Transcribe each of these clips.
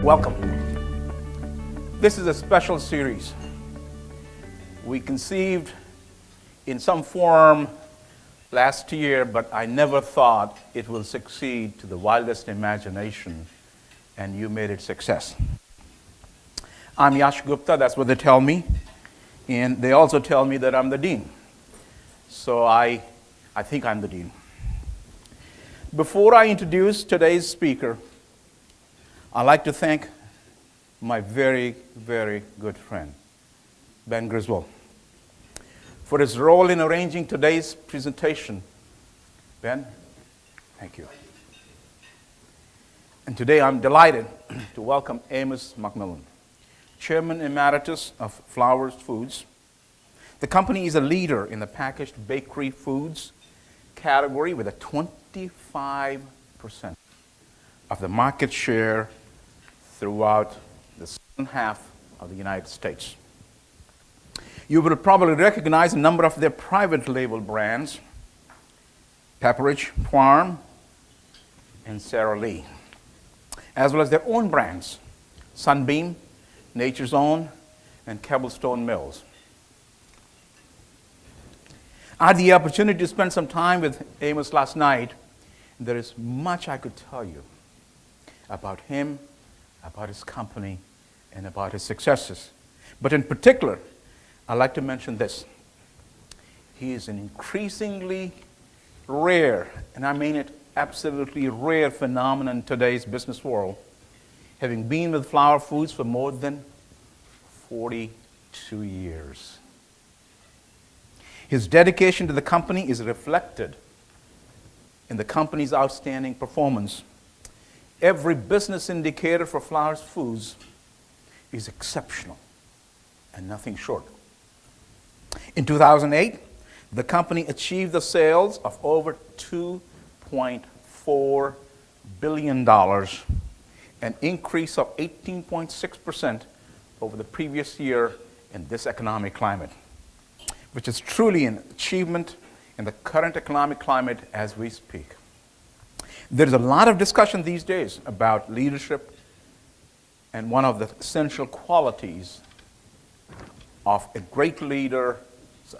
Welcome. This is a special series. We conceived in some form last year, but I never thought it will succeed to the wildest imagination, and you made it success. I'm Yash Gupta, that's what they tell me, and they also tell me that I'm the dean. So I think I'm the dean. Before I introduce today's speaker, I'd like to thank my very, very good friend, Ben Griswold, for his role in arranging today's presentation. Ben, thank you. And today I'm delighted to welcome Amos McMullian, Chairman Emeritus of Flowers Foods. The company is a leader in the packaged bakery foods category with a 25% of the market share throughout the southern half of the United States. You will probably recognize a number of their private label brands, Pepperidge Farm and Sara Lee, as well as their own brands, Sunbeam, Nature's Own, and Cobblestone Mills. I had the opportunity to spend some time with Amos last night. There is much I could tell you about him, about his company, and about his successes. But in particular, I'd like to mention this. He is an increasingly rare, and I mean it absolutely rare phenomenon in today's business world, having been with Flower Foods for more than 42 years. His dedication to the company is reflected in the company's outstanding performance. Every business indicator for Flower Foods is exceptional and nothing short. In 2008, the company achieved the sales of over $2.4 billion, an increase of 18.6% over the previous year in this economic climate, which is truly an achievement in the current economic climate as we speak. There's a lot of discussion these days about leadership, and one of the essential qualities of a great leader's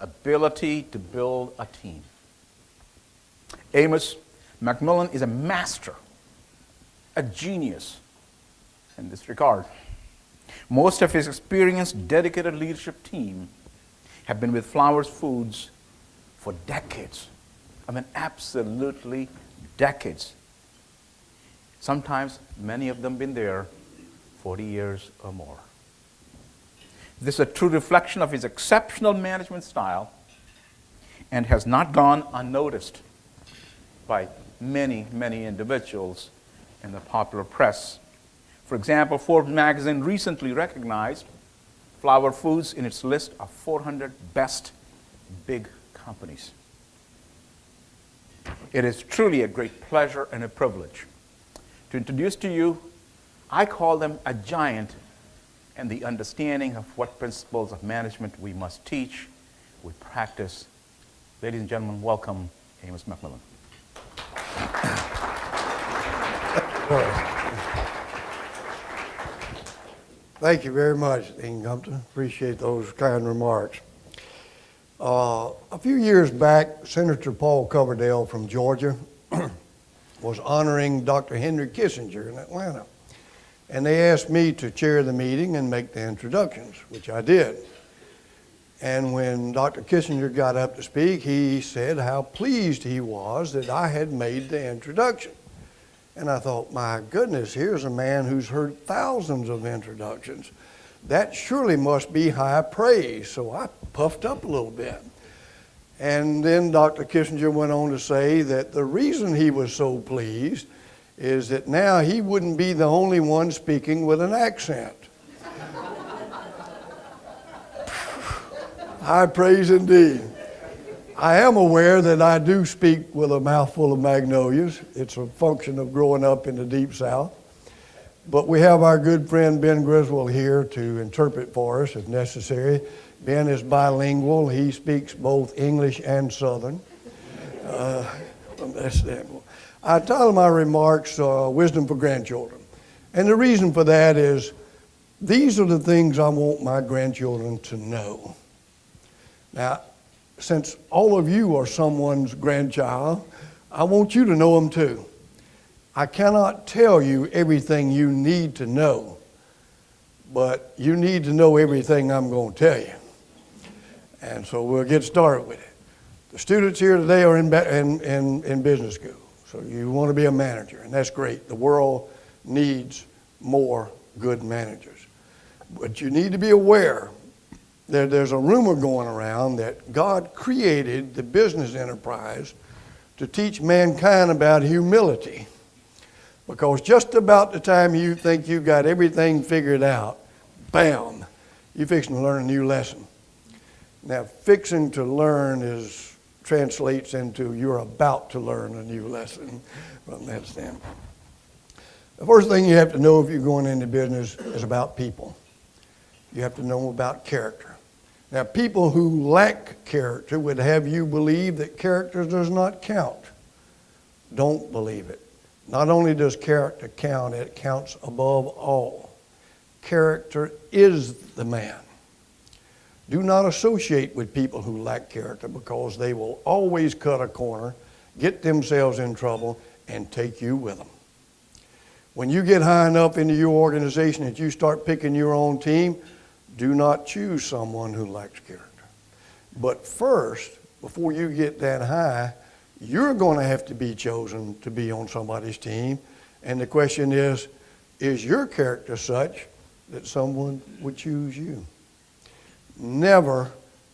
ability to build a team. Amos McMullian is a master, a genius in this regard. Most of his experienced, dedicated leadership team have been with Flower Foods for decades. I mean, absolutely decades. Sometimes many of them been there 40 years or more. This is a true reflection of his exceptional management style and has not gone unnoticed by many, many individuals in the popular press. For example, Forbes magazine recently recognized Flower Foods in its list of 400 best big companies. It is truly a great pleasure and a privilege to introduce to you, I call them a giant in the understanding of what principles of management we must teach, we practice. Ladies and gentlemen, welcome Amos McMullian. Thank you very much, Dean Gumpton. Appreciate those kind remarks. A few years back, Senator Paul Coverdale from Georgia was honoring Dr. Henry Kissinger in Atlanta. And they asked me to chair the meeting and make the introductions, which I did. And when Dr. Kissinger got up to speak, he said how pleased he was that I had made the introduction. And I thought, my goodness, here's a man who's heard thousands of introductions. That surely must be high praise. So I puffed up a little bit. And then Dr. Kissinger went on to say that the reason he was so pleased is that now he wouldn't be the only one speaking with an accent. High praise indeed. I am aware that I do speak with a mouthful of magnolias. It's a function of growing up in the Deep South. But we have our good friend Ben Griswold here to interpret for us if necessary. Ben is bilingual. He speaks both English and Southern. From that standpoint. I title my remarks Wisdom for Grandchildren. And the reason for that is these are the things I want my grandchildren to know. Now, since all of you are someone's grandchild, I want you to know them too. I cannot tell you everything you need to know, but you need to know everything I'm going to tell you. And so we'll get started with it. The students here today are in business school, so you want to be a manager, and that's great. The world needs more good managers. But you need to be aware that there's a rumor going around that God created the business enterprise to teach mankind about humility. Because just about the time you think you got everything figured out, bam, you're fixing to learn a new lesson. Now, fixing to learn translates into you're about to learn a new lesson from that standpoint. The first thing you have to know if you're going into business is about people. You have to know about character. Now, people who lack character would have you believe that character does not count. Don't believe it. Not only does character count, it counts above all. Character is the man. Do not associate with people who lack character because they will always cut a corner, get themselves in trouble, and take you with them. When you get high enough into your organization that you start picking your own team, do not choose someone who lacks character. But first, before you get that high, you're going to have to be chosen to be on somebody's team. And the question is your character such that someone would choose you? Never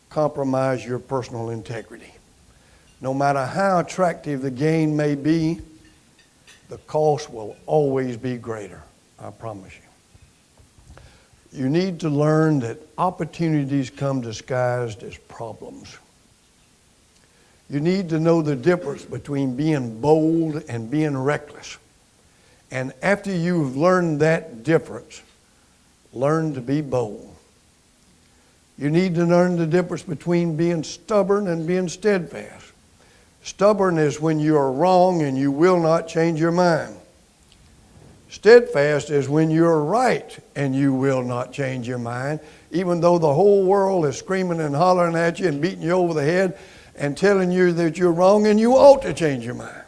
compromise your personal integrity. No matter how attractive the gain may be, the cost will always be greater, I promise you. You need to learn that opportunities come disguised as problems. You need to know the difference between being bold and being reckless. And after you've learned that difference, learn to be bold. You need to learn the difference between being stubborn and being steadfast. Stubborn is when you are wrong and you will not change your mind. Steadfast is when you're right and you will not change your mind, even though the whole world is screaming and hollering at you and beating you over the head and telling you that you're wrong and you ought to change your mind.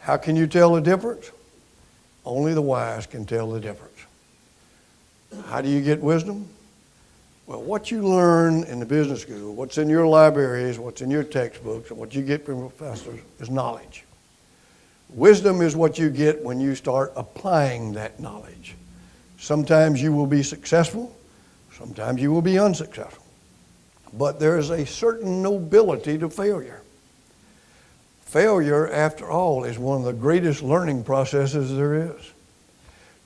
How can you tell the difference? Only the wise can tell the difference. How do you get wisdom? Well, what you learn in the business school, what's in your libraries, what's in your textbooks, and what you get from professors is knowledge. Wisdom is what you get when you start applying that knowledge. Sometimes you will be successful, sometimes you will be unsuccessful. But there is a certain nobility to failure. Failure, after all, is one of the greatest learning processes there is.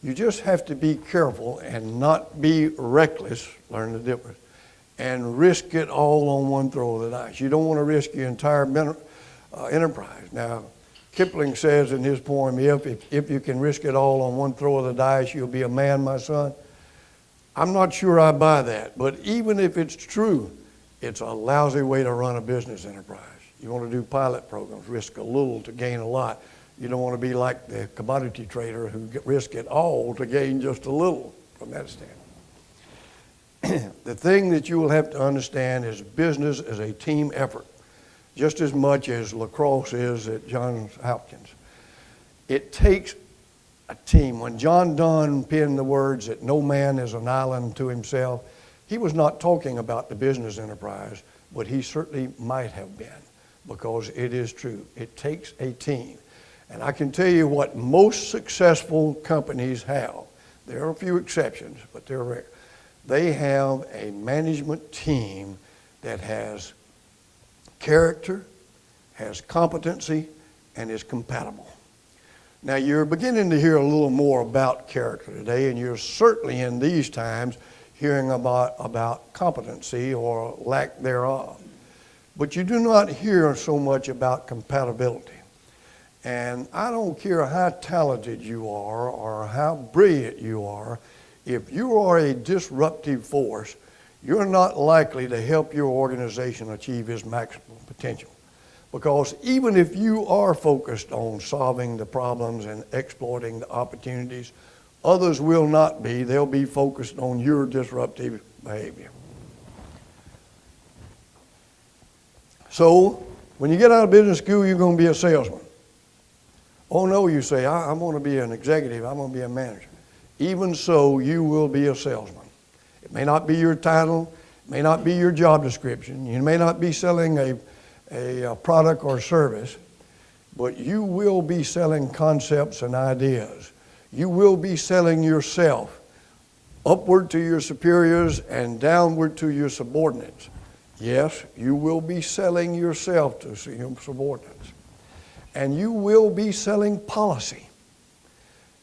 You just have to be careful and not be reckless, learn the difference, and risk it all on one throw of the dice. You don't want to risk your entire enterprise. Now, Kipling says in his poem, if you can risk it all on one throw of the dice, you'll be a man, my son. I'm not sure I buy that, but even if it's true, it's a lousy way to run a business enterprise. You want to do pilot programs, risk a little to gain a lot. You don't want to be like the commodity trader who risk it all to gain just a little from that standpoint. The thing that you will have to understand is business is a team effort, just as much as lacrosse is at Johns Hopkins. It takes a team. When John Donne penned the words that no man is an island to himself, he was not talking about the business enterprise, but he certainly might have been, because it is true. It takes a team. And I can tell you what most successful companies have. There are a few exceptions, but they're rare. They have a management team that has character, has competency, and is compatible. Now, you're beginning to hear a little more about character today, and you're certainly in these times hearing about competency or lack thereof. But you do not hear so much about compatibility. And I don't care how talented you are or how brilliant you are, if you are a disruptive force, you're not likely to help your organization achieve its maximum potential. Because even if you are focused on solving the problems and exploiting the opportunities, others will not be. They'll be focused on your disruptive behavior. So, when you get out of business school, you're going to be a salesman. Oh no, you say, I'm going to be an executive, I'm going to be a manager. Even so, you will be a salesman. It may not be your title, it may not be your job description, you may not be selling a product or service, but you will be selling concepts and ideas. You will be selling yourself upward to your superiors and downward to your subordinates. Yes, you will be selling yourself to your subordinates. And you will be selling policy.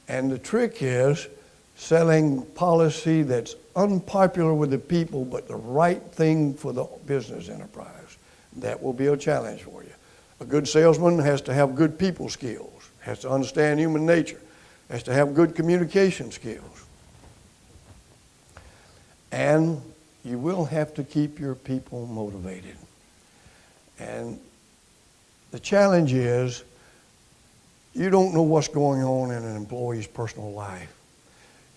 And the trick is selling policy that's unpopular with the people, but the right thing for the business enterprise. That will be a challenge for you. A good salesman has to have good people skills, has to understand human nature, has to have good communication skills. And you will have to keep your people motivated. And the challenge is, you don't know what's going on in an employee's personal life.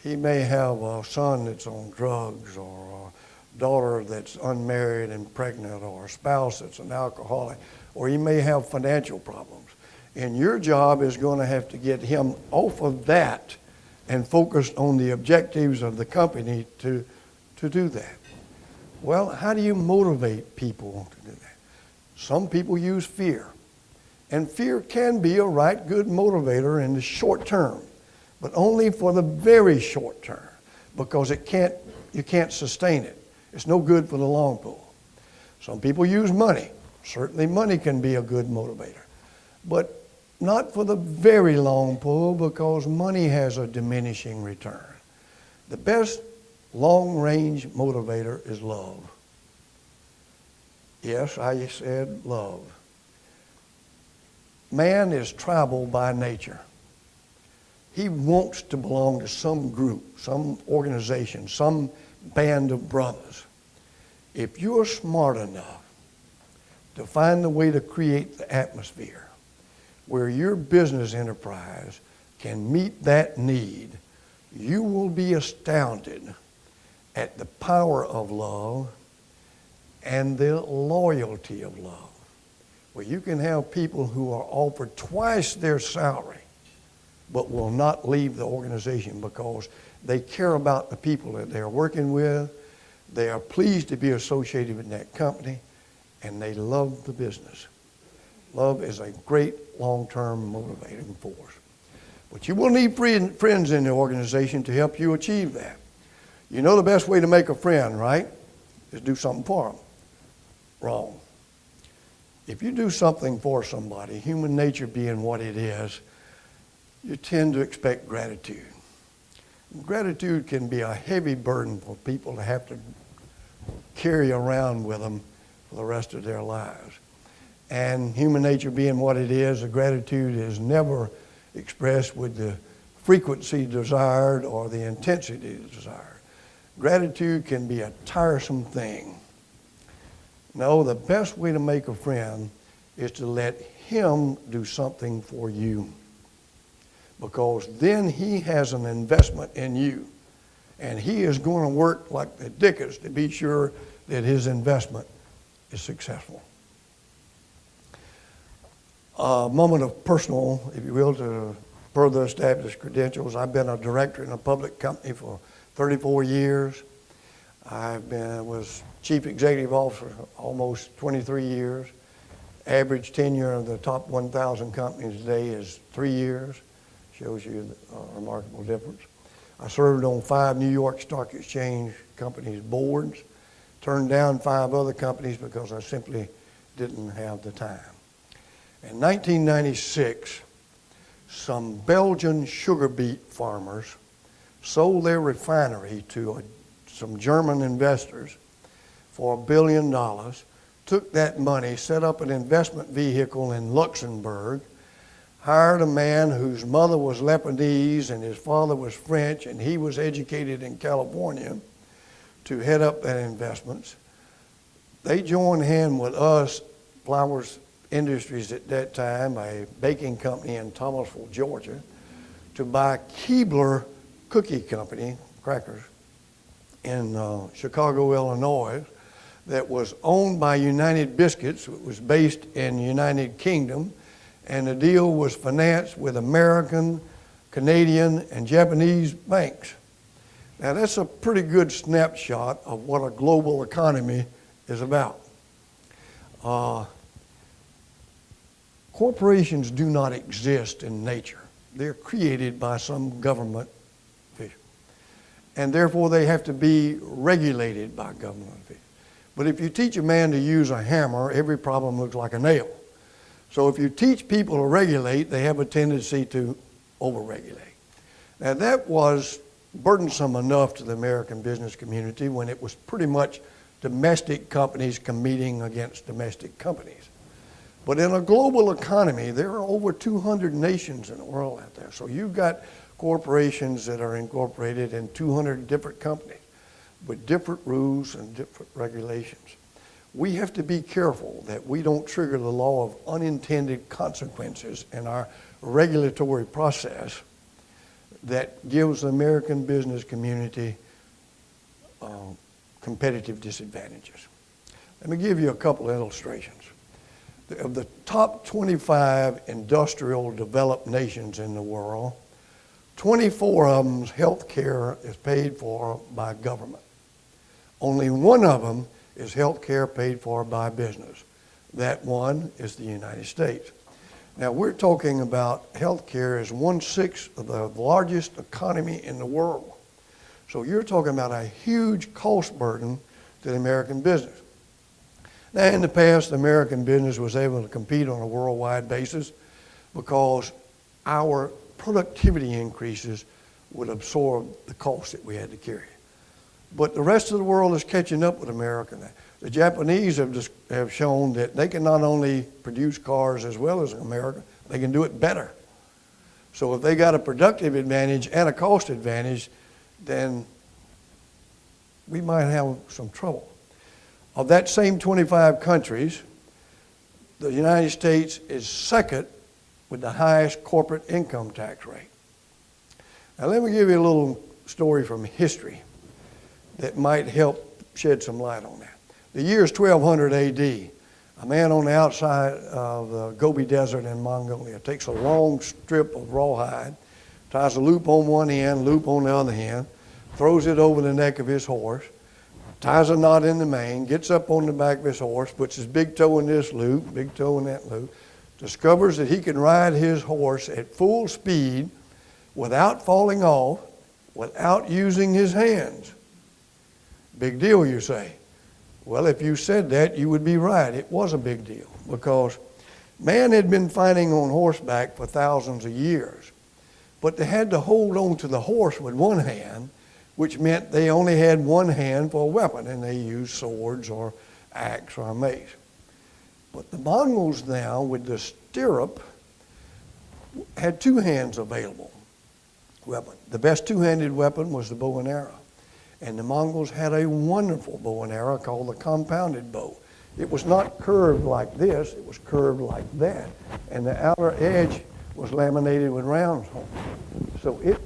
He may have a son that's on drugs, or a daughter that's unmarried and pregnant, or a spouse that's an alcoholic, or he may have financial problems. And your job is going to have to get him off of that and focused on the objectives of the company to do that. Well, how do you motivate people to do that? Some people use fear. And fear can be a right good motivator in the short term, but only for the very short term, because you can't sustain it. It's no good for the long pull. Some people use money. Certainly money can be a good motivator, but not for the very long pull, because money has a diminishing return. The best long-range motivator is love. Yes, I said love. Man is tribal by nature. He wants to belong to some group, some organization, some band of brothers. If you're smart enough to find a way to create the atmosphere where your business enterprise can meet that need, you will be astounded at the power of love and the loyalty of love. Where you can have people who are offered twice their salary but will not leave the organization because they care about the people that they're working with, they are pleased to be associated with that company, and they love the business. Love is a great long-term motivating force. But you will need friends in the organization to help you achieve that. You know the best way to make a friend, right? Is do something for them. Wrong. If you do something for somebody, human nature being what it is, you tend to expect gratitude. Gratitude can be a heavy burden for people to have to carry around with them for the rest of their lives. And human nature being what it is, the gratitude is never expressed with the frequency desired or the intensity desired. Gratitude can be a tiresome thing. No, the best way to make a friend is to let him do something for you, because then he has an investment in you, and he is going to work like the dickens to be sure that his investment is successful. A moment of personal, if you will, to further establish credentials. I've been a director in a public company for 34 years. Was chief executive officer almost 23 years. Average tenure of the top 1,000 companies today is 3 years. Shows you a remarkable difference. I served on 5 New York Stock Exchange companies' boards, turned down 5 other companies because I simply didn't have the time. In 1996, some Belgian sugar beet farmers sold their refinery to some German investors for $1 billion, took that money, set up an investment vehicle in Luxembourg, hired a man whose mother was Lebanese and his father was French, and he was educated in California to head up that investments. They joined hand with us, Flowers Industries at that time, a baking company in Thomasville, Georgia, to buy Keebler Cookie Company, crackers, in Chicago, Illinois, that was owned by United Biscuits. It was based in the United Kingdom, and the deal was financed with American, Canadian, and Japanese banks. Now that's a pretty good snapshot of what a global economy is about. Corporations do not exist in nature. They're created by some government official. And therefore they have to be regulated by government officials. But if you teach a man to use a hammer, every problem looks like a nail. So if you teach people to regulate, they have a tendency to overregulate. Now that was burdensome enough to the American business community when it was pretty much domestic companies competing against domestic companies. But in a global economy, there are over 200 nations in the world out there. So you've got corporations that are incorporated in 200 different companies with different rules and different regulations. We have to be careful that we don't trigger the law of unintended consequences in our regulatory process that gives the American business community competitive disadvantages. Let me give you a couple of illustrations. Of the top 25 industrial developed nations in the world, 24 of them's health care is paid for by government. Only one of them is health care paid for by business. That one is the United States. Now we're talking about health care as 1/6 of the largest economy in the world. So you're talking about a huge cost burden to the American business. Now in the past, the American business was able to compete on a worldwide basis because our productivity increases would absorb the cost that we had to carry. But the rest of the world is catching up with America now. The Japanese have shown that they can not only produce cars as well as America, they can do it better. So if they got a productive advantage and a cost advantage, then we might have some trouble. Of that same 25 countries, the United States is second with the highest corporate income tax rate. Now let me give you a little story from history that might help shed some light on that. The year is 1200 AD. A man on the outside of the Gobi Desert in Mongolia takes a long strip of rawhide, ties a loop on one end, loop on the other end, throws it over the neck of his horse, ties a knot in the mane, gets up on the back of his horse, puts his big toe in this loop, big toe in that loop, discovers that he can ride his horse at full speed without falling off, without using his hands. Big deal, you say. Well, if you said that, you would be right. It was a big deal because man had been fighting on horseback for thousands of years, but they had to hold on to the horse with one hand, which meant they only had one hand for a weapon, and they used swords or axe or a mace. But the Mongols now, with the stirrup, had two hands available weapon. The best two-handed weapon was the bow and arrow. And the Mongols had a wonderful bow and arrow called the compounded bow. It was not curved like this, it was curved like that. And the outer edge was laminated with rounds on it. So it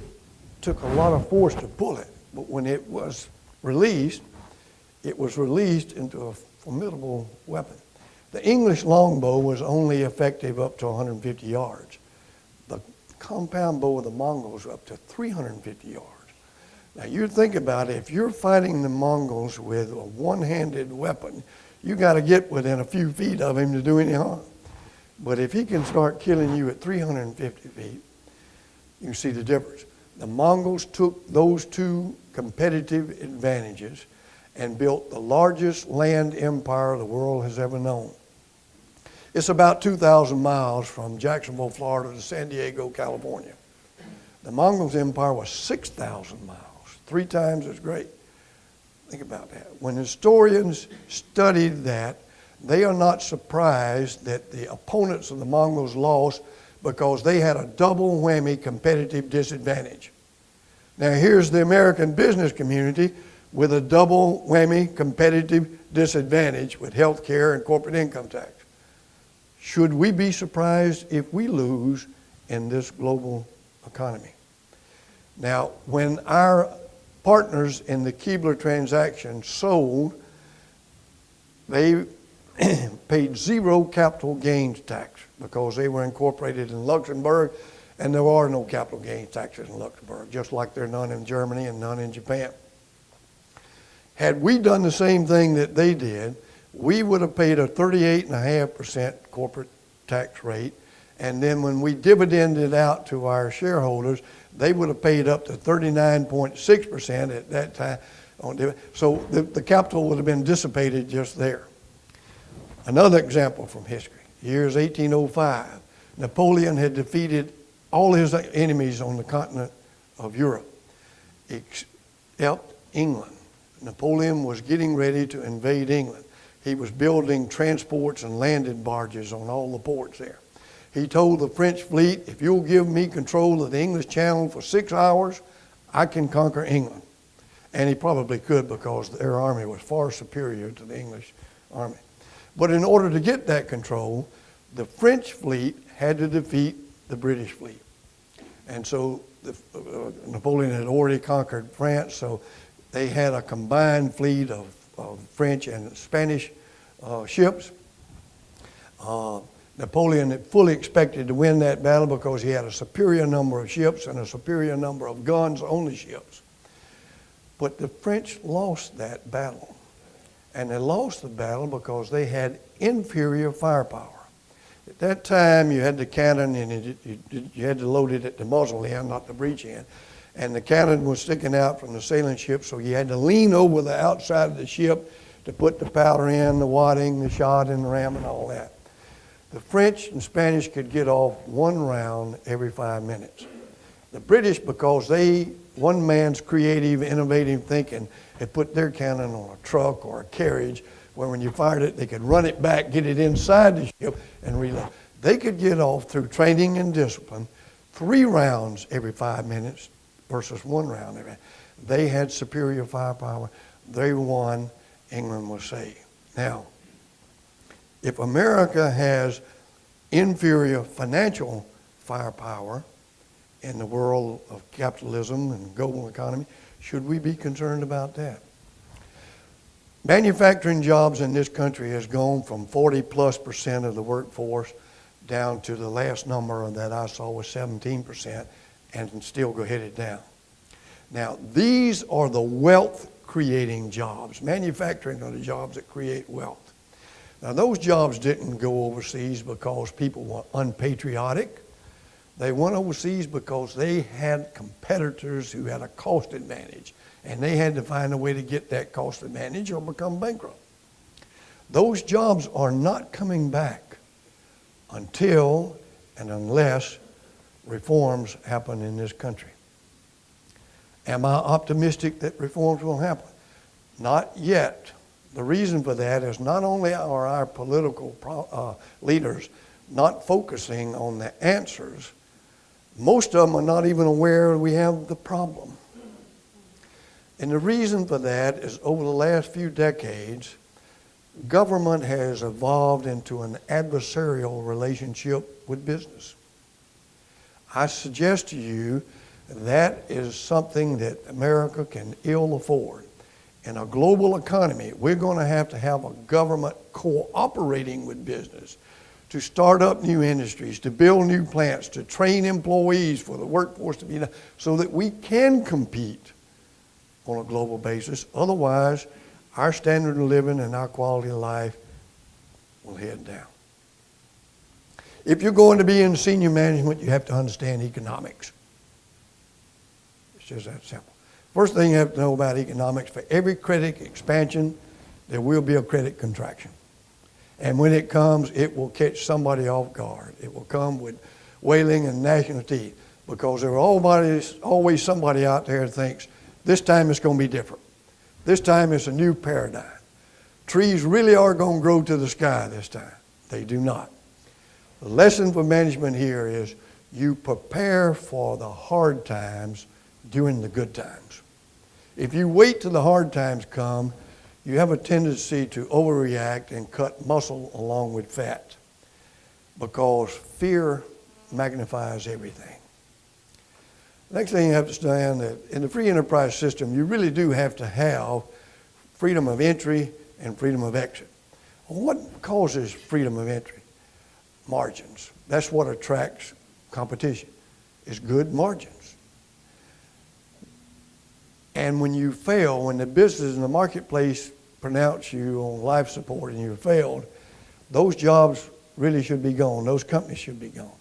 took a lot of force to pull it. But when it was released into a formidable weapon. The English longbow was only effective up to 150 yards. The compound bow of the Mongols were up to 350 yards. Now you think about it, if you're fighting the Mongols with a one-handed weapon, you got to get within a few feet of him to do any harm. But if he can start killing you at 350 feet, you can see the difference. The Mongols took those two competitive advantages and built the largest land empire the world has ever known. It's about 2,000 miles from Jacksonville, Florida to San Diego, California. The Mongols' empire was 6,000 miles, 3 times as great. Think about that. When historians studied that, they are not surprised that the opponents of the Mongols lost because they had a double whammy competitive disadvantage. Now here's the American business community with a double whammy competitive disadvantage with health care and corporate income tax. Should we be surprised if we lose in this global economy? Now, when our partners in the Keebler transaction sold, they paid zero capital gains tax because they were incorporated in Luxembourg, and there are no capital gains taxes in Luxembourg, just like there are none in Germany and none in Japan. Had we done the same thing that they did, we would have paid a 38.5% corporate tax rate, and then when we dividended out to our shareholders, they would have paid up to 39.6% at that time. So the capital would have been dissipated just there. Another example from history, years 1805, Napoleon had defeated all his enemies on the continent of Europe, except England. Napoleon was getting ready to invade England. He was building transports and landing barges on all the ports there. He told the French fleet, if you'll give me control of the English Channel for 6 hours, I can conquer England. And he probably could, because their army was far superior to the English army. But in order to get that control, the French fleet had to defeat the British fleet. And so Napoleon had already conquered France, so they had a combined fleet of French and Spanish ships. Napoleon had fully expected to win that battle because he had a superior number of ships and a superior number of guns on the ships. But the French lost that battle. And they lost the battle because they had inferior firepower. At that time, you had the cannon, and you had to load it at the muzzle end, not the breech end. And the cannon was sticking out from the sailing ship, so you had to lean over the outside of the ship to put the powder in, the wadding, the shot, and the ram, and all that. The French and Spanish could get off one round every 5 minutes. The British, because one man's creative, innovative thinking, had put their cannon on a truck or a carriage, where when you fired it, they could run it back, get it inside the ship, and reload. They could get off through training and discipline 3 rounds every 5 minutes versus 1 round every. They had superior firepower. They won. England was saved. Now, if America has inferior financial firepower in the world of capitalism and global economy, should we be concerned about that? Manufacturing jobs in this country has gone from 40+% of the workforce down to the last number that I saw was 17%, and still headed down. Now, these are the wealth-creating jobs. Manufacturing are the jobs that create wealth. Now, those jobs didn't go overseas because people were unpatriotic. They went overseas because they had competitors who had a cost advantage, and they had to find a way to get that cost advantage or become bankrupt. Those jobs are not coming back until and unless reforms happen in this country. Am I optimistic that reforms will happen? Not yet. The reason for that is not only are our political leaders not focusing on the answers, most of them are not even aware we have the problem. And the reason for that is over the last few decades, government has evolved into an adversarial relationship with business. I suggest to you that is something that America can ill afford. In a global economy, we're going to have a government cooperating with business to start up new industries, to build new plants, to train employees for the workforce to be done, so that we can compete on a global basis. Otherwise, our standard of living and our quality of life will head down. If you're going to be in senior management, you have to understand economics. It's just that simple. First thing you have to know about economics, for every credit expansion, there will be a credit contraction. And when it comes, it will catch somebody off guard. It will come with wailing and gnashing of teeth, because there are always somebody out there that thinks, this time it's going to be different. This time it's a new paradigm. Trees really are going to grow to the sky this time. They do not. The lesson for management here is you prepare for the hard times during the good times. If you wait till the hard times come, you have a tendency to overreact and cut muscle along with fat. because fear magnifies everything. Next thing you have to understand that in the free enterprise system, you really do have to have freedom of entry and freedom of exit. What causes freedom of entry? Margins. That's what attracts competition, is good margins. And when you fail, when the business and the marketplace pronounce you on life support and you've failed, those jobs really should be gone. Those companies should be gone.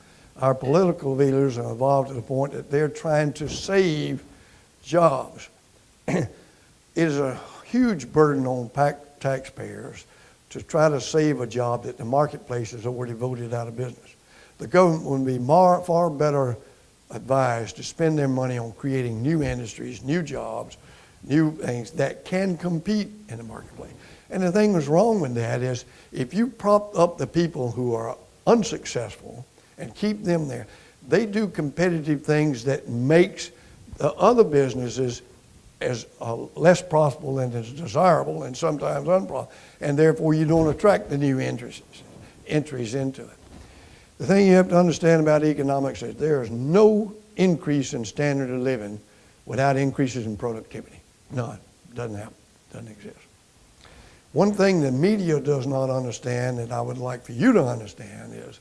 Our political leaders are involved to the point that they're trying to save jobs. It is a huge burden on taxpayers to try to save a job that the marketplace has already voted out of business. The government would be far better advised to spend their money on creating new industries, new jobs, new things that can compete in the marketplace. And the thing that's wrong with that is if you prop up the people who are unsuccessful and keep them there, they do competitive things that makes the other businesses as less profitable and as desirable and sometimes unprofitable, and therefore you don't attract the new entries into it. The thing you have to understand about economics is there is no increase in standard of living without increases in productivity. None. Doesn't happen. Doesn't exist. One thing the media does not understand that I would like for you to understand is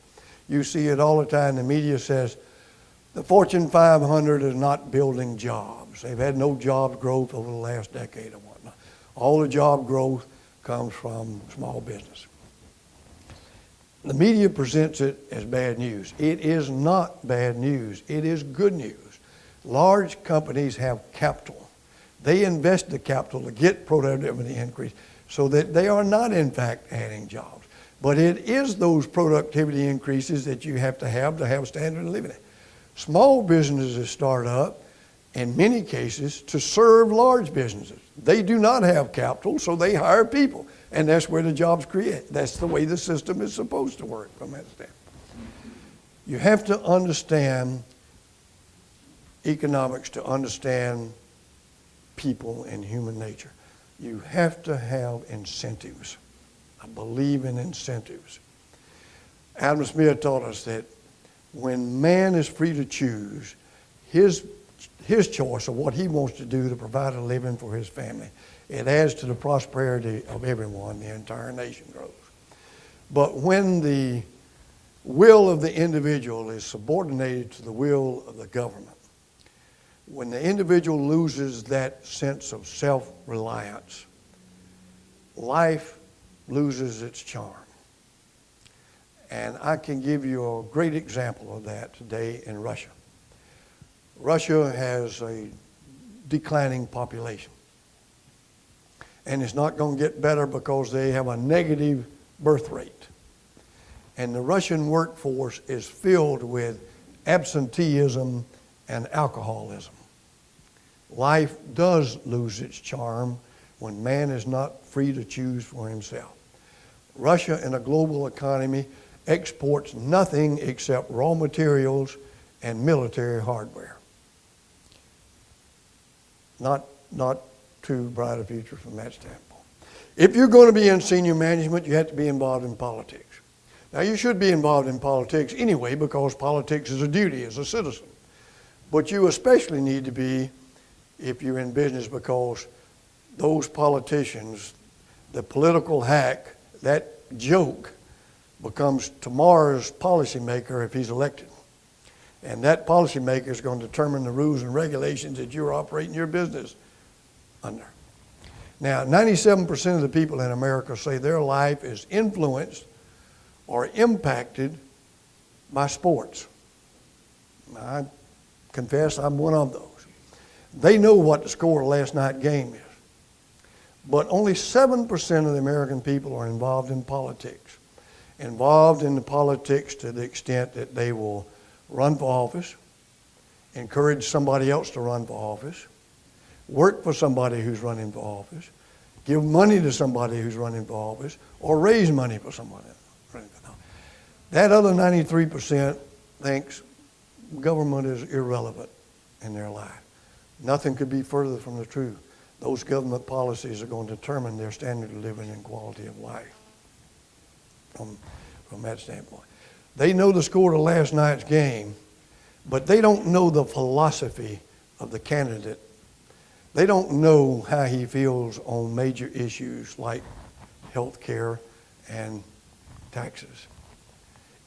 you see it all the time. The media says the Fortune 500 is not building jobs. They've had no job growth over the last decade or whatnot. All the job growth comes from small business. The media presents it as bad news. It is not bad news. It is good news. Large companies have capital. They invest the capital to get productivity increase so that they are not, in fact, adding jobs. But it is those productivity increases that you have to standard of living. Small businesses start up, in many cases, to serve large businesses. They do not have capital, so they hire people. And that's where the jobs create. That's the way the system is supposed to work from that standpoint. You have to understand economics to understand people and human nature. You have to have incentives. I believe in incentives. Adam Smith taught us that when man is free to choose his choice of what he wants to do to provide a living for his family, it adds to the prosperity of everyone. The entire nation grows. But when the will of the individual is subordinated to the will of the government, when the individual loses that sense of self-reliance, life loses its charm. And I can give you a great example of that today in Russia. Russia has a declining population. And it's not going to get better because they have a negative birth rate. And the Russian workforce is filled with absenteeism and alcoholism. Life does lose its charm when man is not free to choose for himself. Russia, in a global economy, exports nothing except raw materials and military hardware. Not too bright a future from that standpoint. If you're going to be in senior management, you have to be involved in politics. Now, you should be involved in politics anyway because politics is a duty as a citizen. But you especially need to be if you're in business because those politicians, the political hack, that joke becomes tomorrow's policymaker if he's elected. And that policymaker is going to determine the rules and regulations that you're operating your business under. Now, 97% of the people in America say their life is influenced or impacted by sports. I confess I'm one of those. They know what the score of last night's game is. But only 7% of the American people are involved in politics. Involved in the politics to the extent that they will run for office, encourage somebody else to run for office, work for somebody who's running for office, give money to somebody who's running for office, or raise money for somebody running for office. That other 93% thinks government is irrelevant in their life. Nothing could be further from the truth. Those government policies are going to determine their standard of living and quality of life from that standpoint. They know the score of last night's game, but they don't know the philosophy of the candidate. They don't know how he feels on major issues like health care and taxes.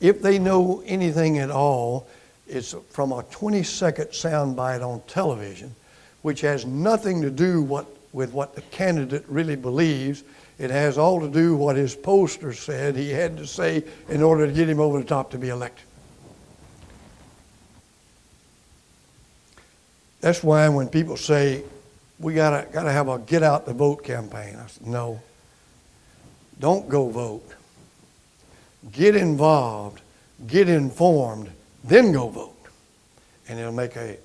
If they know anything at all, it's from a 20-second soundbite on television, which has nothing to do with what the candidate really believes. It has all to do what his poster said he had to say in order to get him over the top to be elected. That's why when people say, we gotta have a get out the vote campaign, I said, no. Don't go vote. Get involved, get informed, then go vote. And it'll make a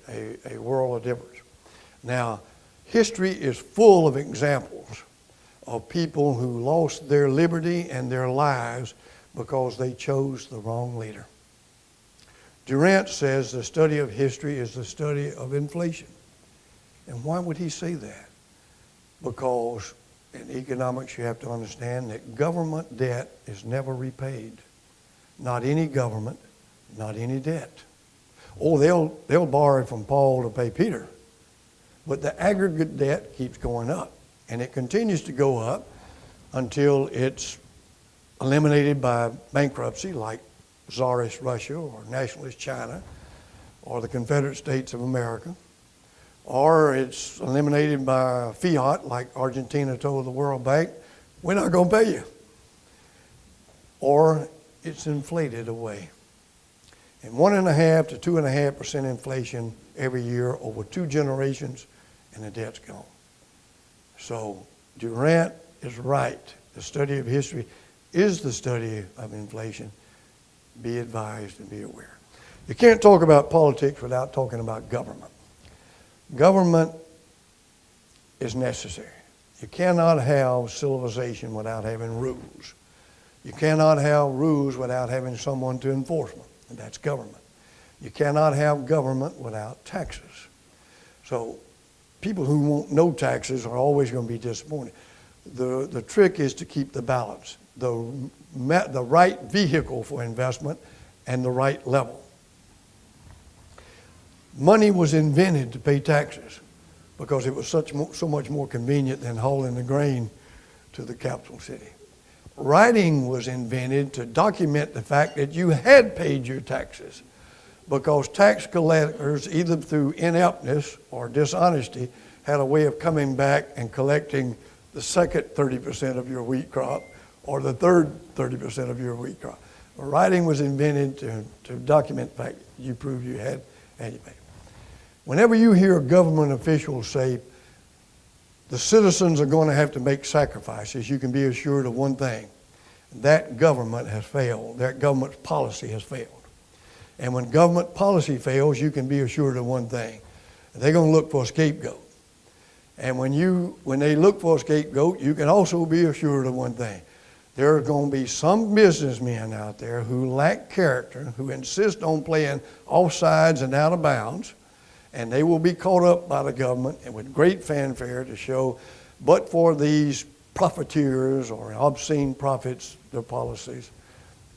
world of difference. Now, history is full of examples of people who lost their liberty and their lives because they chose the wrong leader. Durant says the study of history is the study of inflation. And why would he say that? Because in economics you have to understand that government debt is never repaid. Not any government, not any debt. Oh, they'll borrow from Paul to pay Peter. But the aggregate debt keeps going up. And it continues to go up until it's eliminated by bankruptcy like Tsarist Russia or nationalist China or the Confederate States of America. Or it's eliminated by fiat like Argentina told the World Bank, we're not going to pay you. Or it's inflated away. And 1.5% to 2.5% inflation every year over 2 generations, and the debt's gone. So Durant is right. The study of history is the study of inflation. Be advised and be aware. You can't talk about politics without talking about government. Government is necessary. You cannot have civilization without having rules. You cannot have rules without having someone to enforce them, and that's government. You cannot have government without taxes. So people who want no taxes are always going to be disappointed. The trick is to keep the balance, the right vehicle for investment and the right level. Money was invented to pay taxes because it was so much more convenient than hauling the grain to the capital city. Writing was invented to document the fact that you had paid your taxes because tax collectors, either through ineptness or dishonesty, had a way of coming back and collecting the second 30% of your wheat crop or the third 30% of your wheat crop. Writing was invented to document the fact you proved you had and you paid. Whenever you hear government officials say, the citizens are going to have to make sacrifices, you can be assured of one thing. That government has failed. That government's policy has failed. And when government policy fails, you can be assured of one thing. They're going to look for a scapegoat. And when they look for a scapegoat, you can also be assured of one thing. There are going to be some businessmen out there who lack character, who insist on playing offsides and out of bounds, and they will be caught up by the government and with great fanfare to show, but for these profiteers or obscene profits, their policies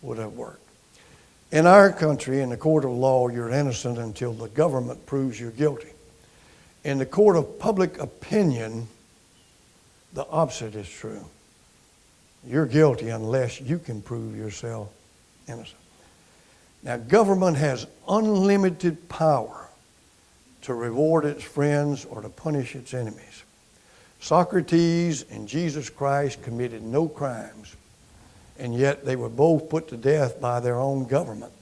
would have worked. In our country, in the court of law, you're innocent until the government proves you're guilty. In the court of public opinion, the opposite is true. You're guilty unless you can prove yourself innocent. Now, government has unlimited power to reward its friends or to punish its enemies. Socrates and Jesus Christ committed no crimes, and yet they were both put to death by their own government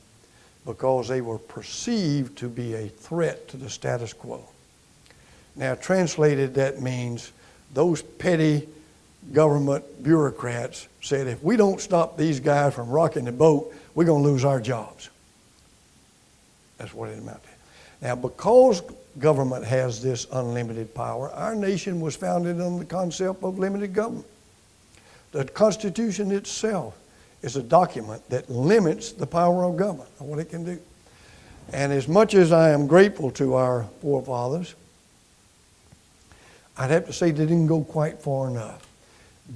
because they were perceived to be a threat to the status quo. Now, translated, that means those petty government bureaucrats said, if we don't stop these guys from rocking the boat, we're going to lose our jobs. That's what it amounted to. Now, because government has this unlimited power, our nation was founded on the concept of limited government. The Constitution itself is a document that limits the power of government and what it can do. And as much as I am grateful to our forefathers, I'd have to say they didn't go quite far enough.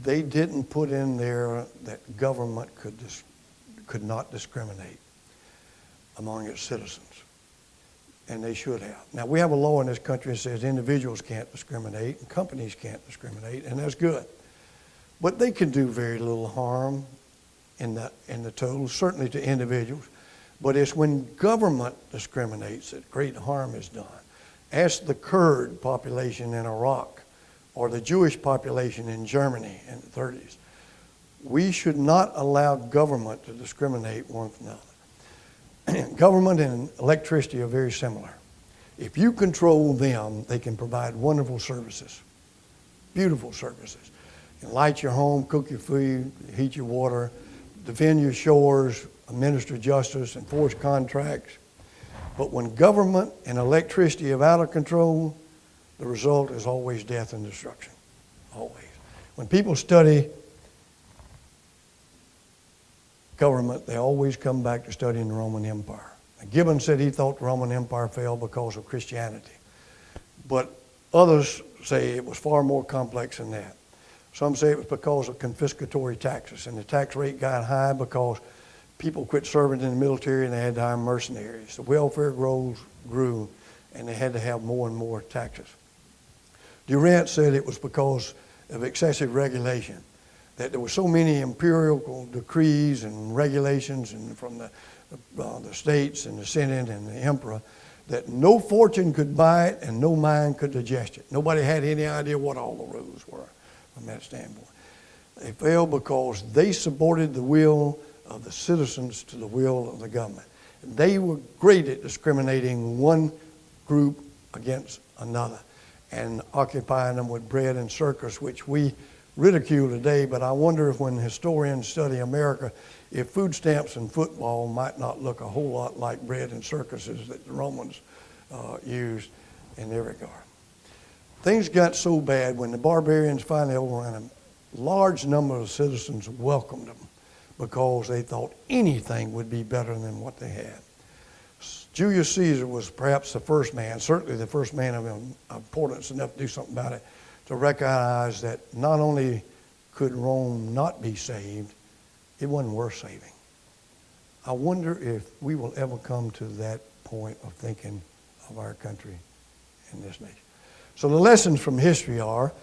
They didn't put in there that government could not discriminate. among its citizens. And they should have. Now, we have a law in this country that says individuals can't discriminate and companies can't discriminate, and that's good. But they can do very little harm in the total, certainly to individuals. But it's when government discriminates that great harm is done. Ask the Kurd population in Iraq or the Jewish population in Germany in the 30s. We should not allow government to discriminate one from another. Government and electricity are very similar. If you control them, they can provide wonderful services, beautiful services. You can light your home, cook your food, heat your water, defend your shores, administer justice, enforce contracts. But when government and electricity are out of control, the result is always death and destruction, always. When people study government, they always come back to studying the Roman Empire. And Gibbon said he thought the Roman Empire fell because of Christianity. But others say it was far more complex than that. Some say it was because of confiscatory taxes, and the tax rate got high because people quit serving in the military and they had to hire mercenaries. The welfare grew, and they had to have more and more taxes. Durant said it was because of excessive regulation, that there were so many imperial decrees and regulations and from the states and the Senate and the emperor that no fortune could buy it and no mind could digest it. Nobody had any idea what all the rules were from that standpoint. They failed because they supported the will of the citizens to the will of the government. They were great at discriminating one group against another and occupying them with bread and circus, which we ridicule today, but I wonder if when historians study America, if food stamps and football might not look a whole lot like bread and circuses that the Romans used in their regard. Things got so bad when the barbarians finally overran them, large number of citizens welcomed them because they thought anything would be better than what they had. Julius Caesar was perhaps the first man, certainly the first man of importance enough to do something about it, to recognize that not only could Rome not be saved, it wasn't worth saving. I wonder if we will ever come to that point of thinking of our country and this nation. So the lessons from history are,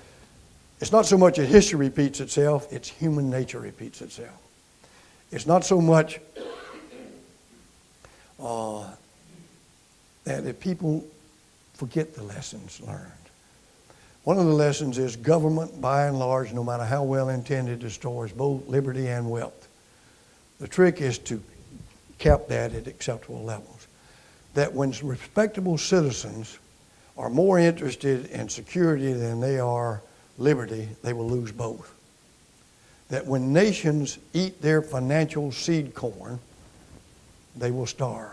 it's not so much that history repeats itself, it's human nature repeats itself. It's not so much that people forget the lessons learned. One of the lessons is government, by and large, no matter how well intended, destroys both liberty and wealth. The trick is to cap that at acceptable levels. That when respectable citizens are more interested in security than they are liberty, they will lose both. That when nations eat their financial seed corn, they will starve.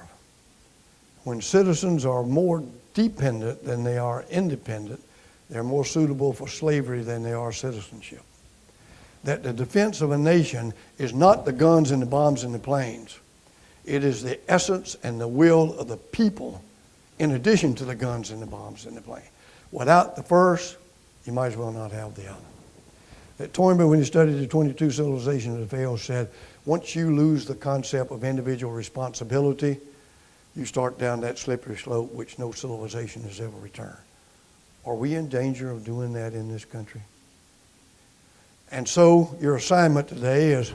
When citizens are more dependent than they are independent, they're more suitable for slavery than they are citizenship. That the defense of a nation is not the guns and the bombs and the planes. It is the essence and the will of the people in addition to the guns and the bombs and the plane. Without the first, you might as well not have the other. That Toynbee, when he studied the 22 civilizations that failed, said, once you lose the concept of individual responsibility, you start down that slippery slope which no civilization has ever returned. Are we in danger of doing that in this country? And so your assignment today is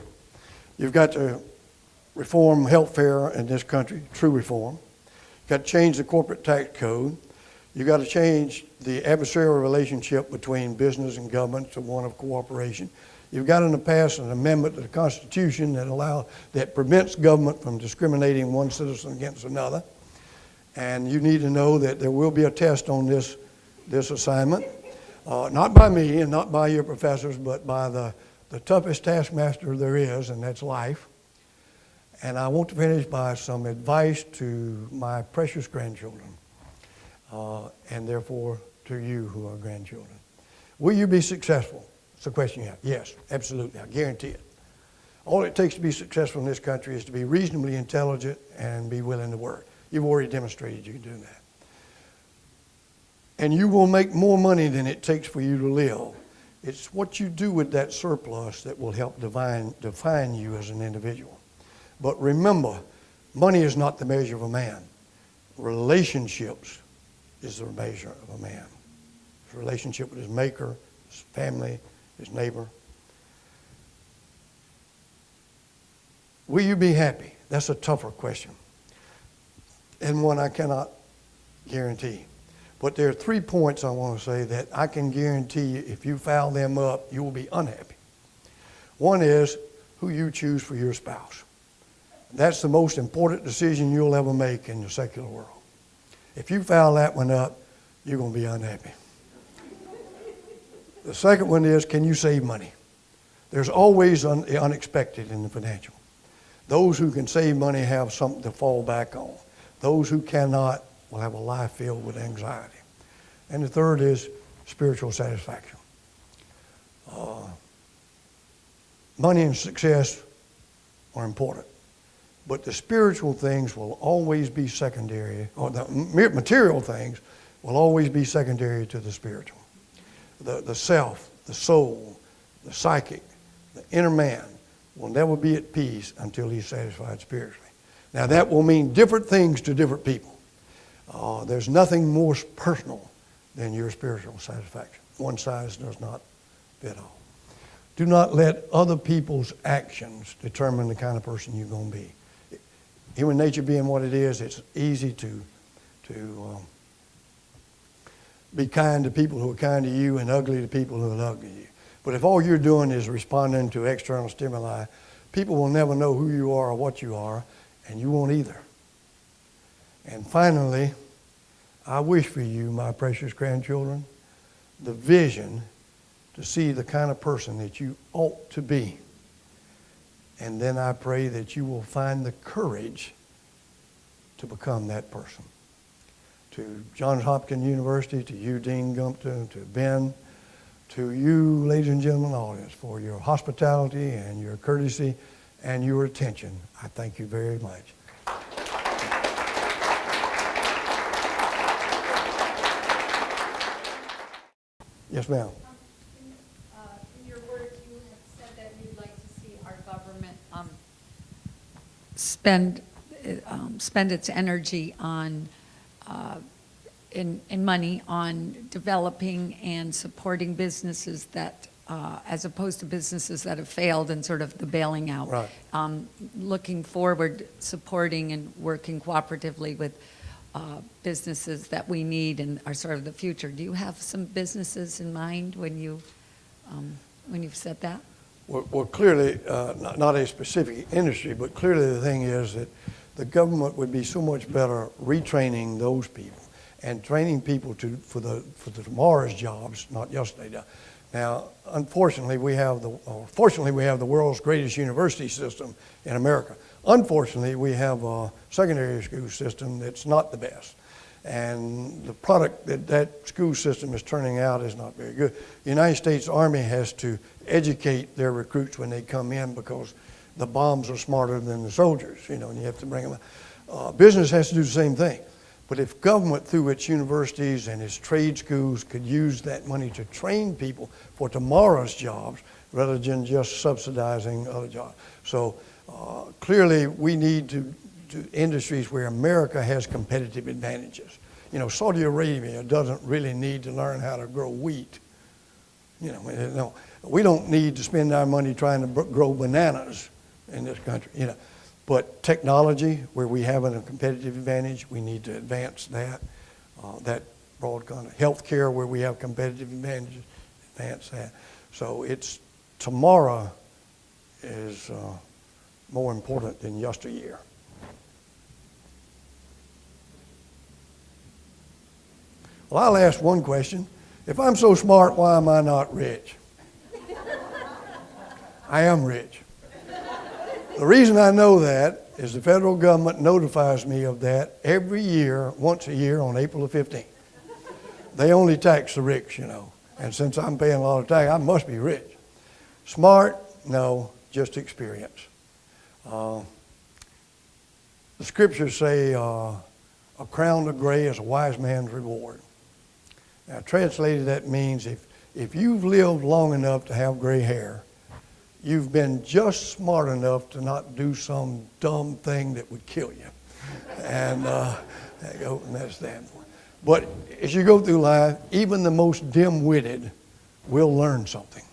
you've got to reform health care in this country, true reform. You've got to change the corporate tax code. You've got to change the adversarial relationship between business and government to one of cooperation. You've got to pass an amendment to the Constitution that prevents government from discriminating one citizen against another. And you need to know that there will be a test on this assignment, not by me and not by your professors, but by the toughest taskmaster there is, and that's life. And I want to finish by some advice to my precious grandchildren, and therefore to you who are grandchildren. Will you be successful? It's the question you have. Yes, absolutely. I guarantee it. All it takes to be successful in this country is to be reasonably intelligent and be willing to work. You've already demonstrated you can do that. And you will make more money than it takes for you to live. It's what you do with that surplus that will help define you as an individual. But remember, Money is not the measure of a man. Relationships is the measure of a man. His relationship with his maker, his family, his neighbor. Will you be happy? That's a tougher question, and one I cannot guarantee. But there are 3 points I want to say that I can guarantee you, if you foul them up, you will be unhappy. One is who you choose for your spouse. That's the most important decision you'll ever make in the secular world. If you foul that one up, you're going to be unhappy. The second one is, can you save money? There's always the unexpected in the financial. Those who can save money have something to fall back on. Those who cannot will have a life filled with anxiety. And the third is spiritual satisfaction. Money and success are important, but the spiritual things will always be secondary, or the material things will always be secondary to the spiritual. The self, the soul, the psychic, the inner man will never be at peace until he's satisfied spiritually. Now that will mean different things to different people. There's nothing more personal than your spiritual satisfaction. One size does not fit all. Do not let other people's actions determine the kind of person you're going to be. Human nature being what it is, it's easy to be kind to people who are kind to you and ugly to people who are ugly to you. But if all you're doing is responding to external stimuli, people will never know who you are or what you are, and you won't either. And finally, I wish for you, my precious grandchildren, the vision to see the kind of person that you ought to be. And then I pray that you will find the courage to become that person. To Johns Hopkins University, to you, Dean Gumpton, to Ben, to you, ladies and gentlemen, audience, for your hospitality and your courtesy and your attention. I thank you very much. Yes, ma'am. In your words, you have said that you'd like to see our government spend its energy on in money on developing and supporting businesses that, as opposed to businesses that have failed and sort of the bailing out. Right. Looking forward, supporting and working cooperatively with businesses that we need and are sort of the future. Do you have some businesses in mind when you've said that? Well, clearly, not a specific industry, but clearly the thing is that the government would be so much better retraining those people and training people for the tomorrow's jobs, not yesterday's. Now, fortunately, we have the world's greatest university system in America. Unfortunately, we have a secondary school system that's not the best. And the product that school system is turning out is not very good. The United States Army has to educate their recruits when they come in because the bombs are smarter than the soldiers, and you have to bring them up. Business has to do the same thing. But if government, through its universities and its trade schools, could use that money to train people for tomorrow's jobs rather than just subsidizing other jobs. So clearly we need to industries where America has competitive advantages. Saudi Arabia doesn't really need to learn how to grow wheat. No, we don't need to spend our money trying to grow bananas in this country. But technology, where we have a competitive advantage, we need to advance that. That broad kind of healthcare, where we have competitive advantages, advance that. So tomorrow is more important than yesteryear. Well, I'll ask one question. If I'm so smart, why am I not rich? I am rich. The reason I know that is the federal government notifies me of that every year, once a year on April the 15th. They only tax the rich, and since I'm paying a lot of tax, I must be rich. Smart? No, just experience. The scriptures say a crown of gray is a wise man's reward. Now, translated, that means if you've lived long enough to have gray hair, you've been just smart enough to not do some dumb thing that would kill you. And go from that standpoint. But as you go through life, even the most dim-witted will learn something.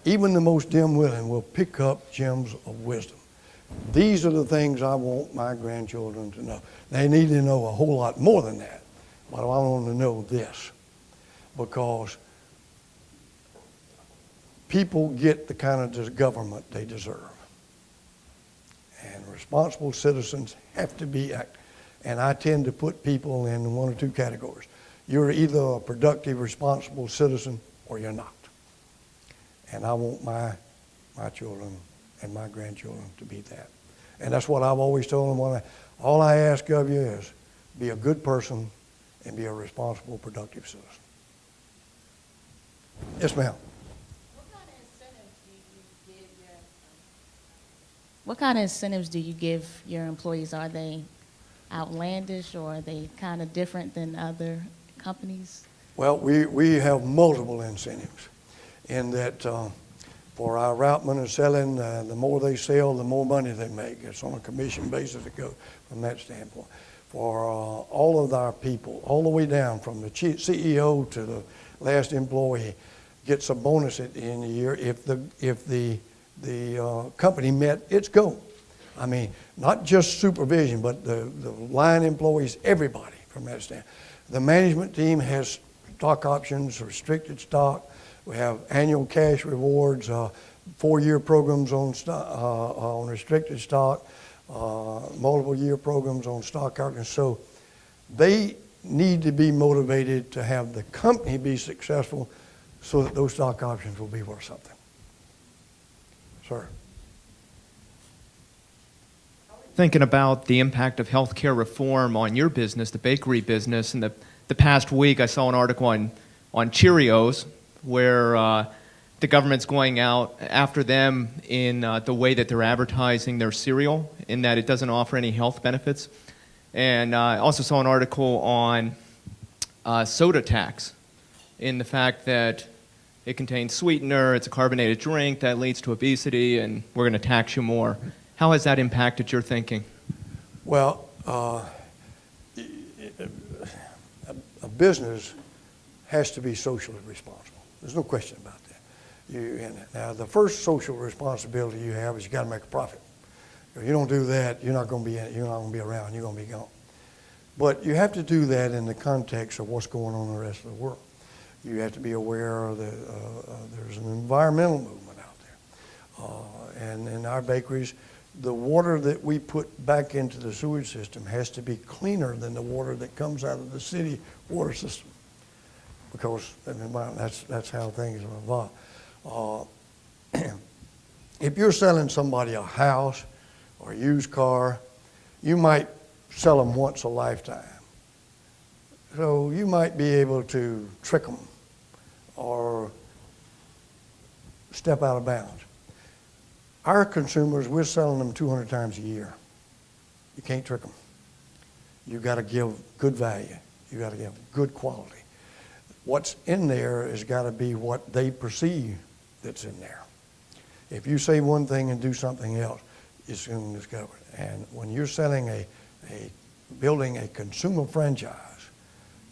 Even the most dim-witted will pick up gems of wisdom. These are the things I want my grandchildren to know. They need to know a whole lot more than that. But I want them to know this. Because people get the kind of government they deserve. And responsible citizens have to be active. And I tend to put people in one or two categories. You're either a productive, responsible citizen or you're not. And I want my children and my grandchildren to be that. And that's what I've always told them. All I ask of you is be a good person and be a responsible, productive citizen. Yes, ma'am. What kind of incentives do you give your employees? Are they outlandish or are they kind of different than other companies? Well, we have multiple incentives in that for our routemen and selling, the more they sell, the more money they make. It's on a commission basis to go from that standpoint. For all of our people, all the way down from the CEO to the last employee, gets a bonus at the end of the year if the company met its goal. I mean, not just supervision, but the line employees, everybody from that standpoint. The management team has stock options, restricted stock. We have annual cash rewards, 4-year programs on restricted stock, multiple year programs on stock options. So they need to be motivated to have the company be successful so that those stock options will be worth something. Sir. Thinking about the impact of healthcare reform on your business, the bakery business. In the past week, I saw an article on Cheerios where the government's going out after them in the way that they're advertising their cereal, in that it doesn't offer any health benefits. And I also saw an article on soda tax, in the fact that it contains sweetener, it's a carbonated drink that leads to obesity, and we're going to tax you more. How has that impacted your thinking? Well, a business has to be socially responsible. There's no question about that. Now, the first social responsibility you have is you got to make a profit. If you don't do that, you're not going to be in it. You're not going to be around. You're going to be gone. But you have to do that in the context of what's going on in the rest of the world. You have to be aware that there's an environmental movement out there. And in our bakeries, the water that we put back into the sewage system has to be cleaner than the water that comes out of the city water system. Because that's how things are evolved. If you're selling somebody a house or a used car, you might sell them once a lifetime. So you might be able to trick them or step out of bounds. Our consumers, we're selling them 200 times a year. You can't trick them. You've got to give good value. You've got to give good quality. What's in there has got to be what they perceive that's in there. If you say one thing and do something else, it's going to discover it. And when you're selling building a consumer franchise,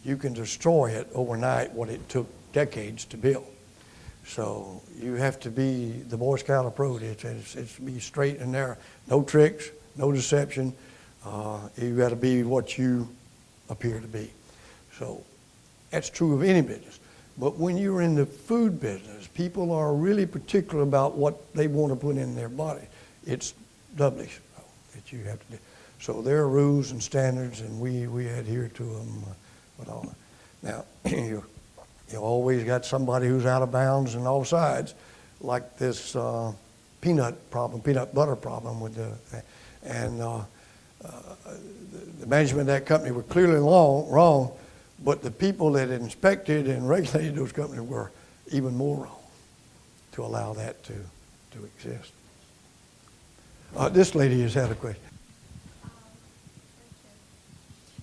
you can destroy it overnight what it took decades to build. So you have to be the Boy Scout approach. It's to be straight and narrow. No tricks, no deception. You got to be what you appear to be. So that's true of any business. But when you're in the food business, people are really particular about what they want to put in their body. It's doubly so that you have to do. So there are rules and standards, and we adhere to them with all that. Now, you always got somebody who's out of bounds on all sides, like this peanut butter problem with the management of that company were clearly wrong, but the people that inspected and regulated those companies were even more wrong to allow that to exist. This lady has had a question.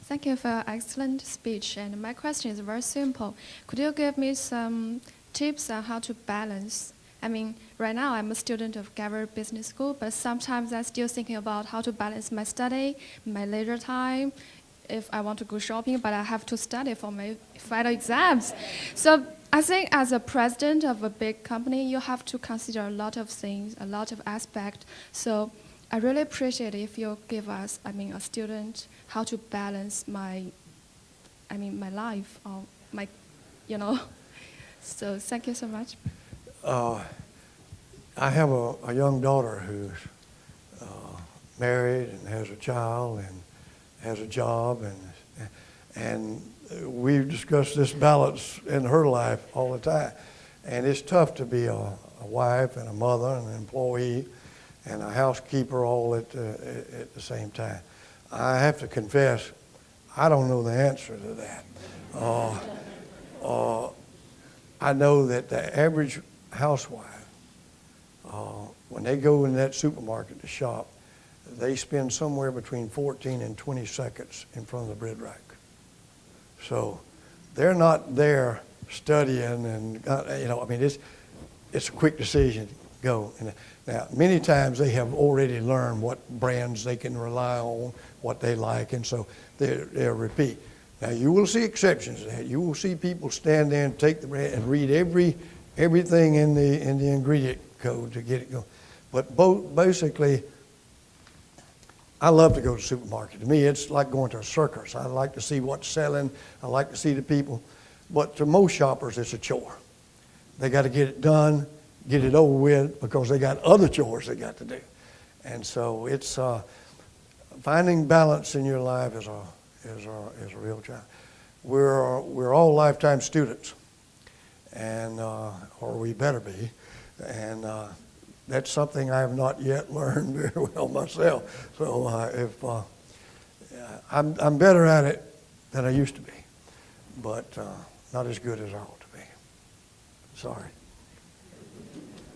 Thank you for your excellent speech. And my question is very simple. Could you give me some tips on how to balance I mean, right now I'm a student of Carey Business School, but sometimes I'm still thinking about how to balance my study, my leisure time, if I want to go shopping, but I have to study for my final exams. So I think as a president of a big company, you have to consider a lot of things, a lot of aspects. So I really appreciate if you give us, a student, how to balance my life, or my, So thank you so much. I have a young daughter who's married and has a child and has a job, and we've discussed this balance in her life all the time. And it's tough to be a wife and a mother and an employee and a housekeeper all at the same time. I have to confess, I don't know the answer to that. I know that the average housewife, when they go in that supermarket to shop, they spend somewhere between 14 and 20 seconds in front of the bread rack. So they're not there studying and, it's a quick decision, go. And now, many times they have already learned what brands they can rely on, what they like, and so they'll repeat. Now, you will see exceptions to that. You will see people stand there and take the brand and read everything in the ingredient code to get it going. But basically, I love to go to the supermarket. To me, it's like going to a circus. I like to see what's selling. I like to see the people. But to most shoppers, it's a chore. They got to get it done, get it over with, because they got other chores they got to do. And so it's finding balance in your life is a real challenge. We're all lifetime students, and or we better be, and that's something I have not yet learned very well myself. So I'm better at it than I used to be, but not as good as I ought to be. Sorry.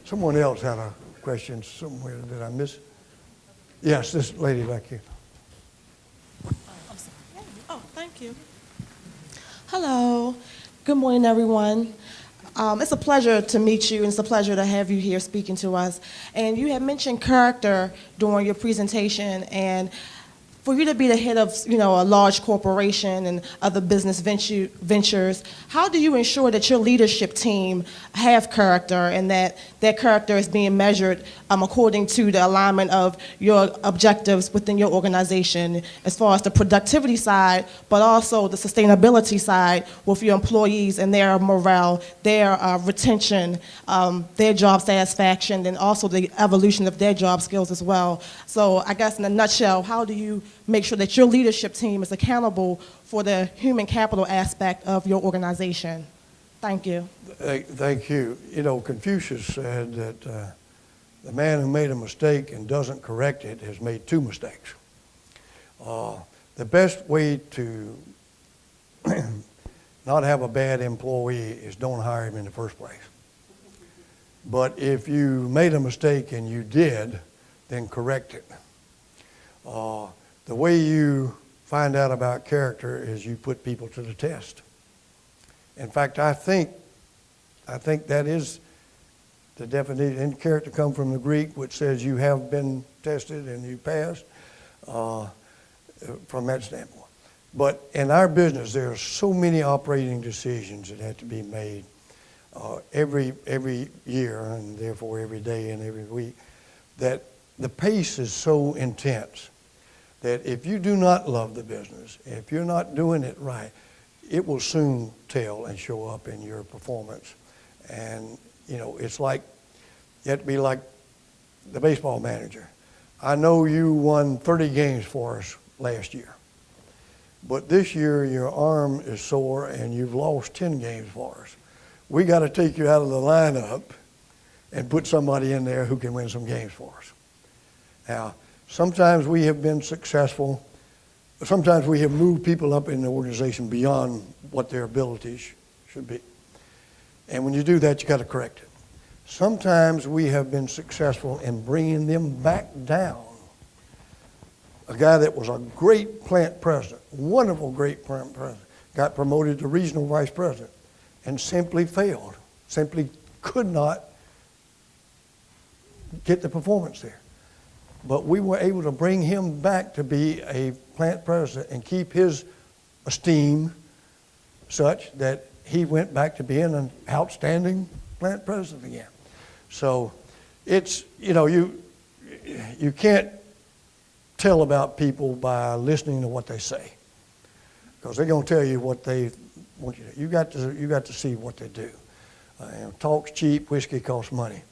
Someone else had a question somewhere. Did I miss? Yes, this lady back here. I'm sorry. Oh, thank you. Hello. Good morning, everyone. It's a pleasure to meet you, and it's a pleasure to have you here speaking to us. And you had mentioned character during your presentation, and for you to be the head of, a large corporation and other business ventures, how do you ensure that your leadership team have character and that that character is being measured according to the alignment of your objectives within your organization, as far as the productivity side, but also the sustainability side with your employees and their morale, their retention, their job satisfaction, and also the evolution of their job skills as well. So I guess in a nutshell, how do you make sure that your leadership team is accountable for the human capital aspect of your organization? Thank you. Thank you. Confucius said that the man who made a mistake and doesn't correct it has made two mistakes. The best way to not have a bad employee is don't hire him in the first place. But if you made a mistake and you did, then correct it. The way you find out about character is you put people to the test. In fact, I think that is the definition. And character comes from the Greek, which says you have been tested and you passed from that standpoint. But in our business, there are so many operating decisions that have to be made every year, and therefore every day and every week, that the pace is so intense that if you do not love the business, if you're not doing it right, it will soon tell and show up in your performance. And, it's like, you have to be like the baseball manager. I know you won 30 games for us last year, but this year your arm is sore and you've lost 10 games for us. We got to take you out of the lineup and put somebody in there who can win some games for us. Now, sometimes we have been successful. Sometimes we have moved people up in the organization beyond what their abilities should be. And when you do that, you got to correct it. Sometimes we have been successful in bringing them back down. A guy that was a great plant president, wonderful great plant president, got promoted to regional vice president and simply failed, simply could not get the performance there. But we were able to bring him back to be a plant president and keep his esteem such that he went back to being an outstanding plant president again. So it's, you know, you can't tell about people by listening to what they say, because they're going to tell you what they want you to. You got to see what they do. Talk's cheap, whiskey costs money.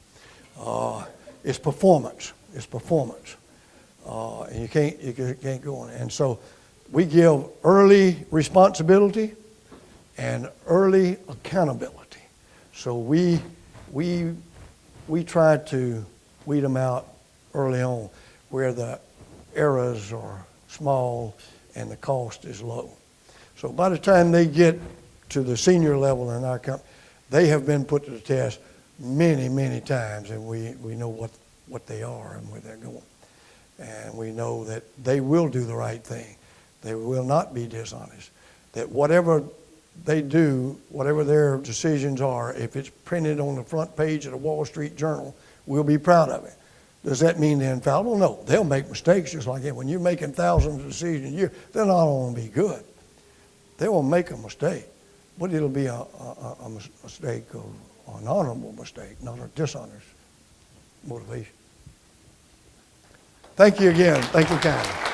It's performance. It's performance. And you can't go on. And so we give early responsibility and early accountability. So we try to weed them out early on where the errors are small and the cost is low. So by the time they get to the senior level in our company, they have been put to the test many, many times, and we know what they are and where they're going. And we know that they will do the right thing. They will not be dishonest. That whatever they do, whatever their decisions are, if it's printed on the front page of the Wall Street Journal, we'll be proud of it. Does that mean they're infallible? No. They'll make mistakes just like that. When you're making thousands of decisions a year, they're not all going to be good. They will make a mistake, but it'll be a mistake of an honorable mistake, not a dishonest motivation. Thank you again. Thank you kindly.